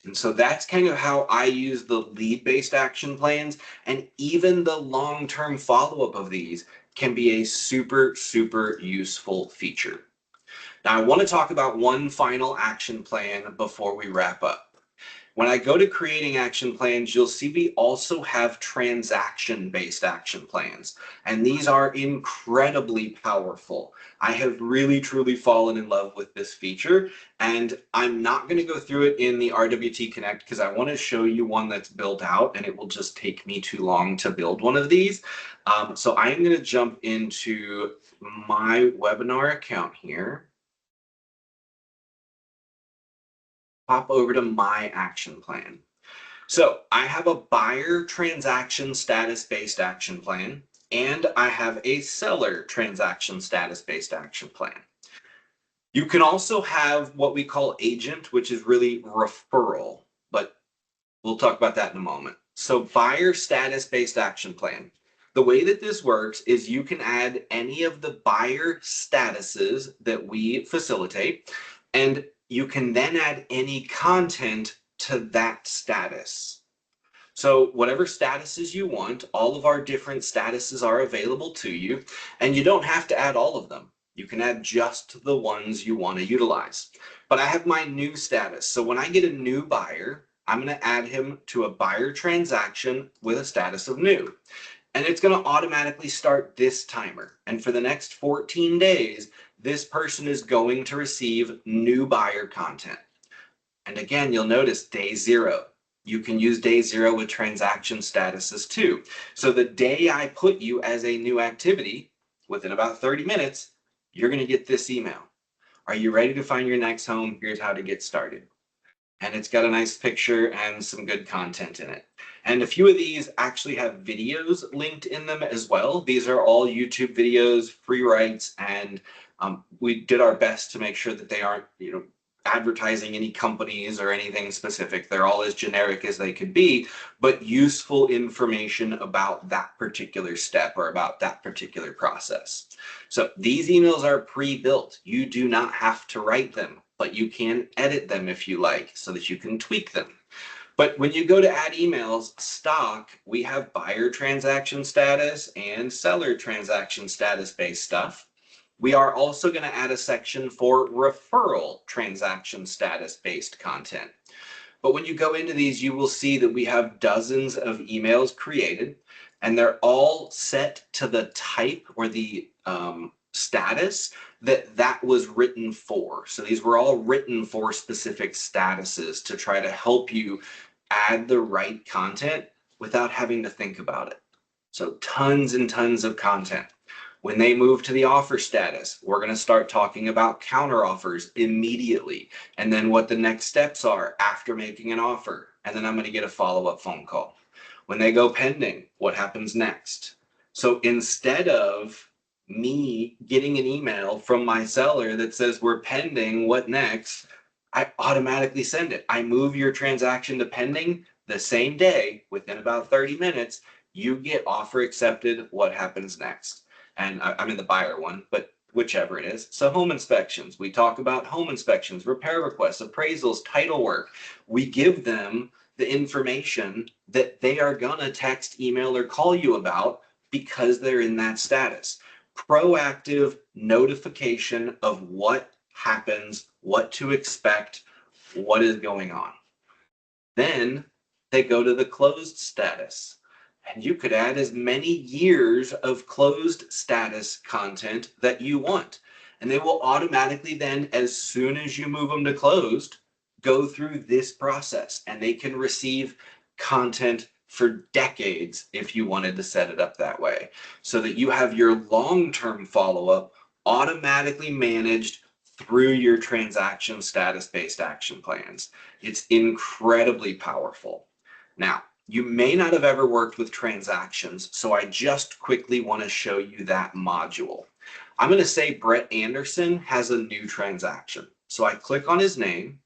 Speaker 2: And so that's kind of how I use the lead-based action plans. And even the long-term follow-up of these can be a super, super useful feature. Now, I want to talk about one final action plan before we wrap up. When I go to creating action plans, you'll see we also have transaction-based action plans, and these are incredibly powerful. I have really, truly fallen in love with this feature, and I'm not going to go through it in the RWT Connect because I want to show you one that's built out, and it will just take me too long to build one of these. So I am going to jump into my webinar account here. Pop over to my action plan. So I have a buyer transaction status based action plan, and I have a seller transaction status based action plan. You can also have what we call agent, which is really referral, but we'll talk about that in a moment. So buyer status based action plan. The way that this works is you can add any of the buyer statuses that we facilitate, and you can then add any content to that status. So whatever statuses you want, all of our different statuses are available to you, and you don't have to add all of them. You can add just the ones you want to utilize. But I have my new status. So when I get a new buyer, I'm going to add him to a buyer transaction with a status of new. And it's going to automatically start this timer. And for the next 14 days, this person is going to receive new buyer content. And again, you'll notice day 0. You can use day 0 with transaction statuses too. So the day I put you as a new activity, within about 30 minutes, you're going to get this email. Are you ready to find your next home? Here's how to get started. And it's got a nice picture and some good content in it. And a few of these actually have videos linked in them as well. These are all YouTube videos, free rights, and we did our best to make sure that they aren't, advertising any companies or anything specific. They're all as generic as they could be, but useful information about that particular step or about that particular process. So these emails are pre-built. You do not have to write them, but you can edit them if you like so that you can tweak them. But when you go to add emails, stock, we have buyer transaction status and seller transaction status based stuff. We are also going to add a section for referral transaction status based content. But when you go into these, you will see that we have dozens of emails created, and they're all set to the type or the status that was written for. So these were all written for specific statuses to try to help you add the right content without having to think about it. So tons and tons of content. When they move to the offer status, we're going to start talking about counter offers immediately, and then what the next steps are after making an offer. And then I'm going to get a follow-up phone call. When they go pending, what happens next? So instead of me getting an email from my seller that says we're pending, what next? I automatically send it. I move your transaction to pending the same day. Within about 30 minutes, you get offer accepted. What happens next? And I'm in the buyer one, but whichever it is. So home inspections, we talk about home inspections, repair requests, appraisals, title work. We give them the information that they are gonna text, email, or call you about because they're in that status. Proactive notification of what happens, what to expect, what is going on. Then they go to the closed status. And you could add as many years of closed status content that you want. And they will automatically then, as soon as you move them to closed, go through this process. And they can receive content for decades if you wanted to set it up that way. So that you have your long-term follow-up automatically managed through your transaction status-based action plans. It's incredibly powerful. Now, you may not have ever worked with transactions, so I just quickly want to show you that module. I'm going to say Brett Anderson has a new transaction. So I click on his name,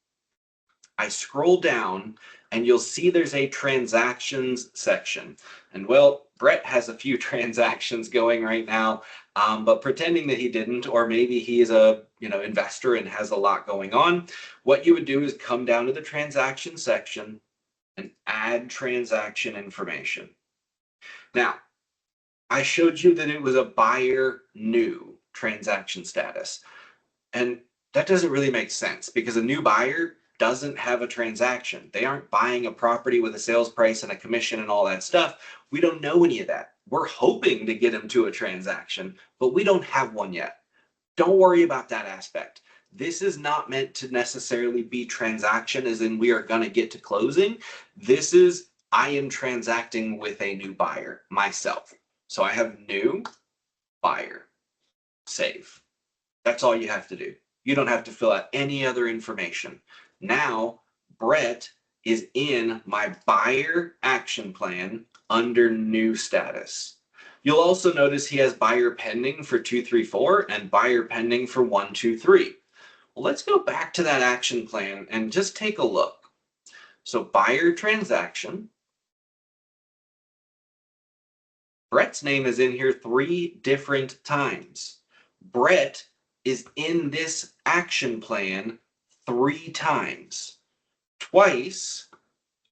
Speaker 2: I scroll down, and you'll see there's a transactions section. And well, Brett has a few transactions going right now, but pretending that he didn't, or maybe he is a investor and has a lot going on, what you would do is come down to the transaction section and add transaction information. Now, I showed you that it was a buyer new transaction status. And that doesn't really make sense because a new buyer doesn't have a transaction. They aren't buying a property with a sales price and a commission and all that stuff. We don't know any of that. We're hoping to get them to a transaction, but we don't have one yet. Don't worry about that aspect. This is not meant to necessarily be transaction as in we are going to get to closing. This is I am transacting with a new buyer myself. So I have new buyer, save. That's all you have to do. You don't have to fill out any other information. Now, Brett is in my buyer action plan under new status. You'll also notice he has buyer pending for 234 and buyer pending for 123. Well, let's go back to that action plan and just take a look. So buyer transaction. Brett's name is in here 3 different times. Brett is in this action plan 3 times. Twice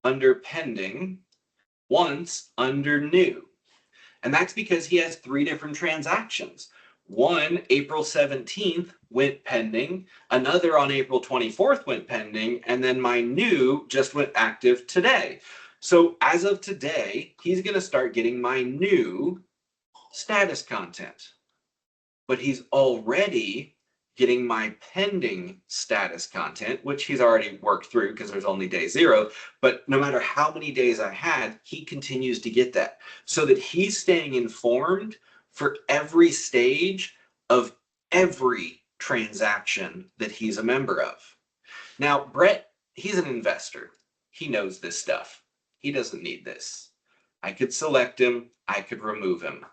Speaker 2: under pending, once under new. And that's because he has 3 different transactions. One, April 17th, went pending. Another on April 24th went pending. And then my new just went active today. So as of today, he's going to start getting my new status content. But he's already getting my pending status content, which he's already worked through because there's only day 0. But no matter how many days I had, he continues to get that so that he's staying informed for every stage of every transaction that he's a member of. Now, Brett, he's an investor. He knows this stuff. He doesn't need this. I could select him. I could remove him.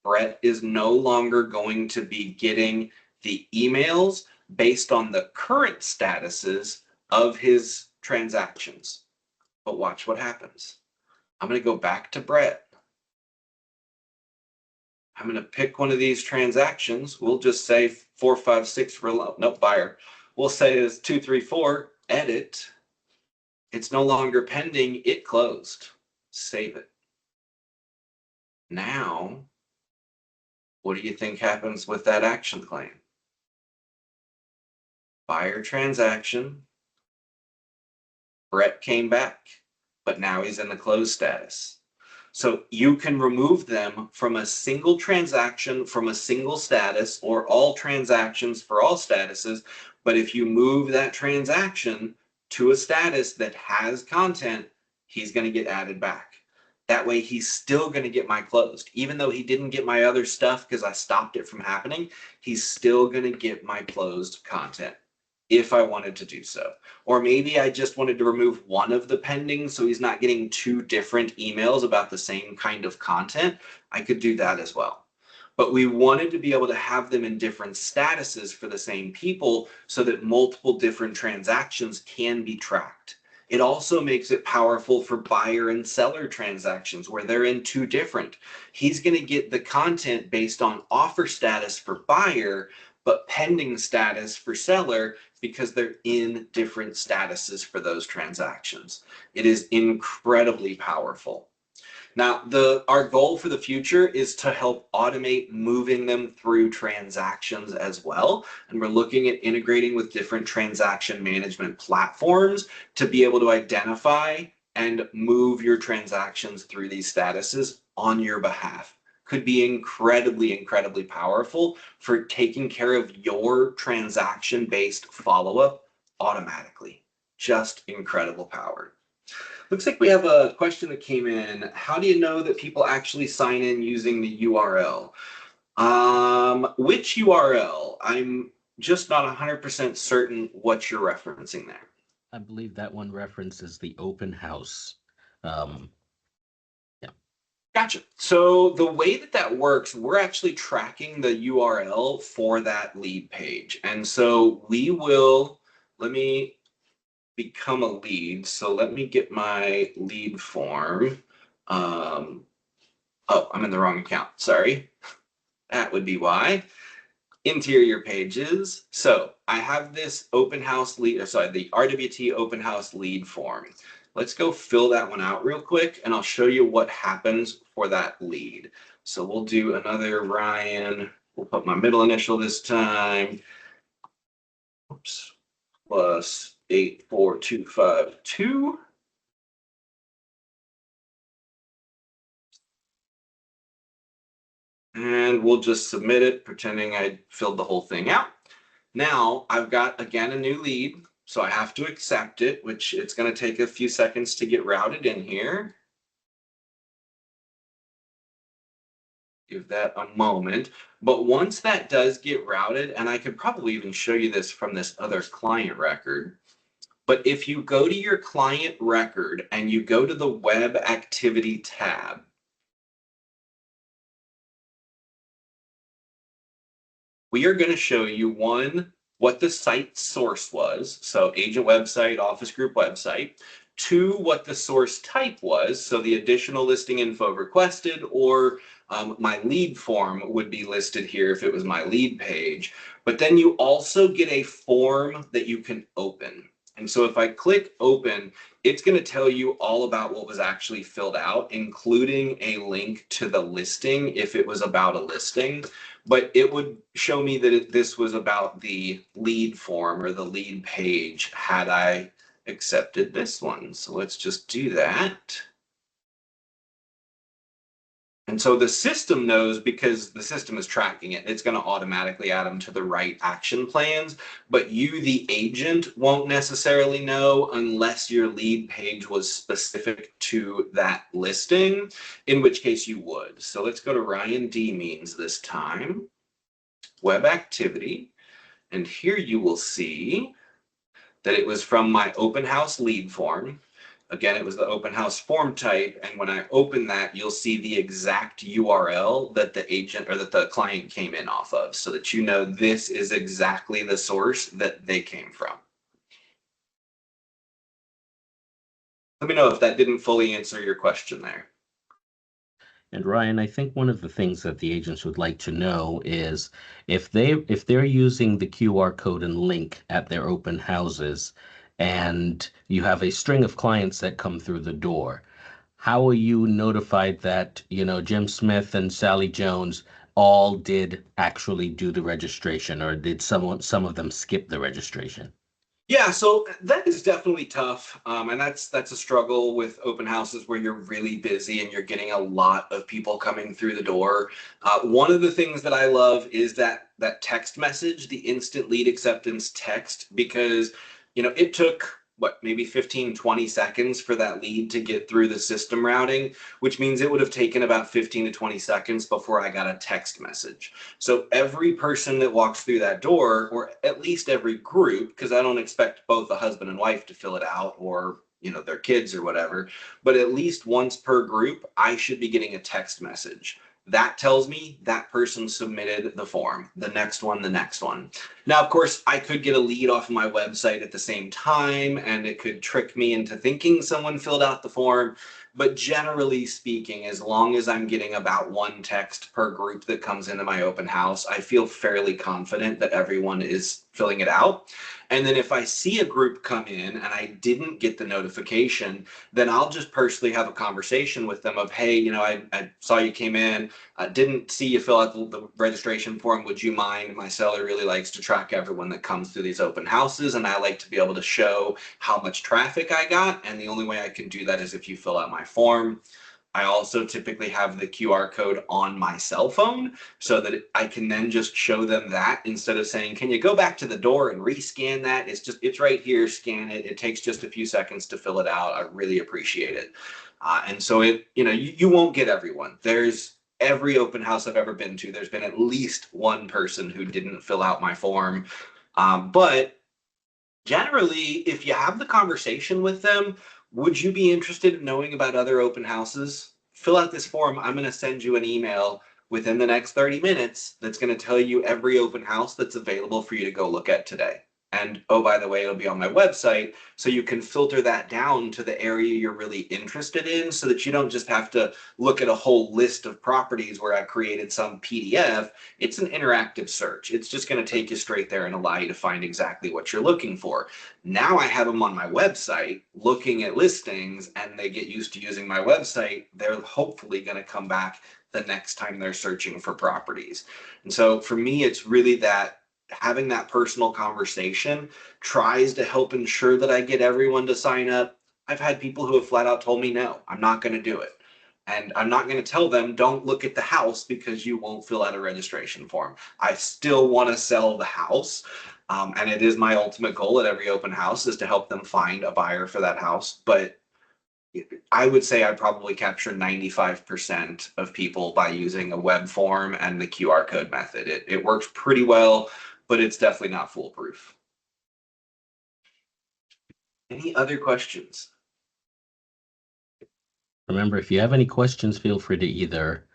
Speaker 2: Brett is no longer going to be getting the emails based on the current statuses of his transactions. But watch what happens. I'm going to go back to Brett. I'm going to pick one of these transactions. We'll just say 456 for buyer. We'll say it's 234, edit. It's no longer pending. It closed. Save it. Now, what do you think happens with that action plan? Buyer transaction. Brett came back, but now he's in the closed status. So you can remove them from a single transaction, from a single status, or all transactions for all statuses. But if you move that transaction to a status that has content, he's going to get added back. That way he's still going to get my closed. Even though he didn't get my other stuff because I stopped it from happening, he's still going to get my closed content if I wanted to do so. Or maybe I just wanted to remove one of the pending so he's not getting two different emails about the same kind of content. I could do that as well. But we wanted to be able to have them in different statuses for the same people so that multiple different transactions can be tracked. It also makes it powerful for buyer and seller transactions where they're in two different. He's going to get the content based on offer status for buyer, but pending status for seller because they're in different statuses for those transactions. It is incredibly powerful. Now, our goal for the future is to help automate moving them through transactions as well. And we're looking at integrating with different transaction management platforms to be able to identify and move your transactions through these statuses on your behalf. Could be incredibly, incredibly powerful for taking care of your transaction-based follow-up automatically. Just incredible power. Looks like we have a question that came in. How do you know that people actually sign in using the URL? Which URL? I'm just not 100% certain what you're referencing there.
Speaker 1: I believe that one references the open house.
Speaker 2: Gotcha. So the way that works, we're actually tracking the URL for that lead page. And so we will, let me become a lead. So let me get my lead form. Oh, I'm in the wrong account. Sorry. That would be why. Interior pages. So I have this open house lead, the RWT open house lead form. Let's go fill that one out real quick and I'll show you what happens for that lead. So we'll do another Ryan. We'll put my middle initial this time. Oops. Plus 84252. And we'll just submit it, pretending I filled the whole thing out. Now I've got, again, a new lead. So I have to accept it, which it's going to take a few seconds to get routed in here. Give that a moment. But once that does get routed, and I could probably even show you this from this other client record, but if you go to your client record and you go to the web activity tab, we are going to show you what the site source was, so agent website, office group website, 2, what the source type was, so the additional listing info requested, or my lead form would be listed here if it was my lead page. But then you also get a form that you can open. And so if I click open, it's going to tell you all about what was actually filled out, including a link to the listing if it was about a listing. But it would show me that this was about the lead form or the lead page had I accepted this one. So let's just do that. And so the system knows, because the system is tracking it, it's going to automatically add them to the right action plans. But you, the agent, won't necessarily know unless your lead page was specific to that listing, in which case you would. So let's go to Ryan D. Means this time, web activity. And here you will see that it was from my open house lead form. Again, it was the open house form type. And when I open that, you'll see the exact URL that the agent or that the client came in off of, so that you know this is exactly the source that they came from. Let me know if that didn't fully answer your question there.
Speaker 1: And Ryan, I think one of the things that the agents would like to know is if they're using the QR code and link at their open houses, and you have a string of clients that come through the door, how are you notified that, Jim Smith and Sally Jones all did actually do the registration, or did some of them skip the registration?
Speaker 2: Yeah, so that is definitely tough. And that's a struggle with open houses where you're really busy and you're getting a lot of people coming through the door. One of the things that I love is that text message, the instant lead acceptance text, because it took maybe 15, 20 seconds for that lead to get through the system routing, which means it would have taken about 15 to 20 seconds before I got a text message. So every person that walks through that door, or at least every group, because I don't expect both the husband and wife to fill it out, or their kids or whatever, but at least once per group, I should be getting a text message. That tells me that person submitted the form, the next one, the next one. Now, of course, I could get a lead off of my website at the same time, and it could trick me into thinking someone filled out the form. But generally speaking, as long as I'm getting about one text per group that comes into my open house, I feel fairly confident that everyone is filling it out. And then if I see a group come in and I didn't get the notification, then I'll just personally have a conversation with them of, hey, I saw you came in, didn't see you fill out the registration form. Would you mind? My seller really likes to track everyone that comes through these open houses, and I like to be able to show how much traffic I got. And the only way I can do that is if you fill out my form. I also typically have the QR code on my cell phone so that I can then just show them that instead of saying, can you go back to the door and rescan that? It's right here, scan it. It takes just a few seconds to fill it out. I really appreciate it. And so you won't get everyone. There's every open house I've ever been to, there's been at least one person who didn't fill out my form. But generally, if you have the conversation with them, would you be interested in knowing about other open houses? Fill out this form. I'm going to send you an email within the next 30 minutes that's going to tell you every open house that's available for you to go look at today. And oh, by the way, it'll be on my website, so you can filter that down to the area you're really interested in so that you don't just have to look at a whole list of properties where I created some PDF. It's an interactive search. It's just going to take you straight there and allow you to find exactly what you're looking for. Now I have them on my website looking at listings, and they get used to using my website. They're hopefully going to come back the next time they're searching for properties. And so for me, it's really that having that personal conversation tries to help ensure that I get everyone to sign up. I've had people who have flat out told me, no, I'm not going to do it. And I'm not going to tell them, don't look at the house because you won't fill out a registration form. I still want to sell the house. And it is my ultimate goal at every open house is to help them find a buyer for that house. But I would say I probably capture 95% of people by using a web form and the QR code method. It works pretty well, but it's definitely not foolproof. Any other questions?
Speaker 1: Remember, if you have any questions, feel free to either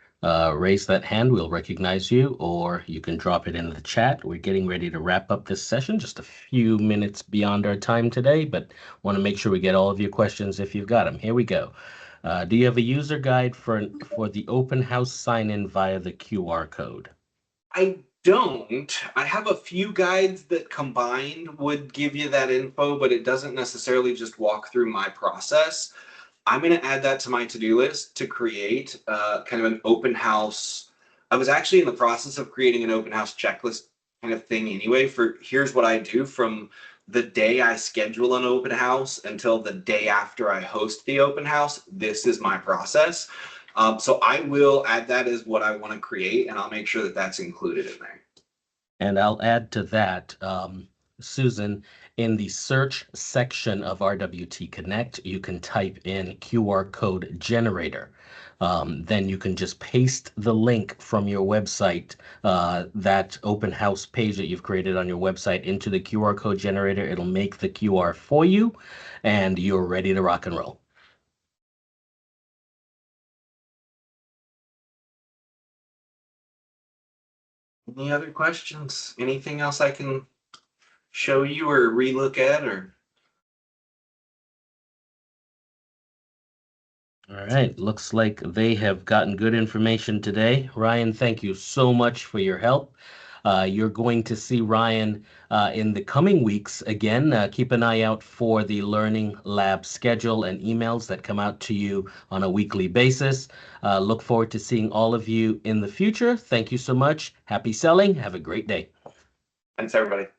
Speaker 1: raise that hand, we'll recognize you, or you can drop it in the chat. We're getting ready to wrap up this session, just a few minutes beyond our time today, but want to make sure we get all of your questions if you've got them. Here we go. Do you have a user guide for the open house sign-in via the QR code?
Speaker 2: I don't. I have a few guides that combined would give you that info, but it doesn't necessarily just walk through my process. I'm going to add that to my to-do list to create kind of an open house. I was actually in the process of creating an open house checklist kind of thing anyway for here's what I do from the day I schedule an open house until the day after I host the open house. This is my process. So I will add that as what I want to create, and I'll make sure that that's included in there.
Speaker 1: And I'll add to that, Susan, in the search section of RWT Connect, you can type in QR code generator. Then you can just paste the link from your website, that open house page that you've created on your website into the QR code generator. It'll make the QR for you, and you're ready to rock and roll.
Speaker 2: Any other questions? Anything else I can show you or relook at or?
Speaker 1: All right, looks like they have gotten good information today. Ryan, thank you so much for your help. You're going to see Ryan in the coming weeks again. Keep an eye out for the Learning Lab schedule and emails that come out to you on a weekly basis. Look forward to seeing all of you in the future. Thank you so much. Happy selling. Have a great day.
Speaker 2: Thanks, everybody.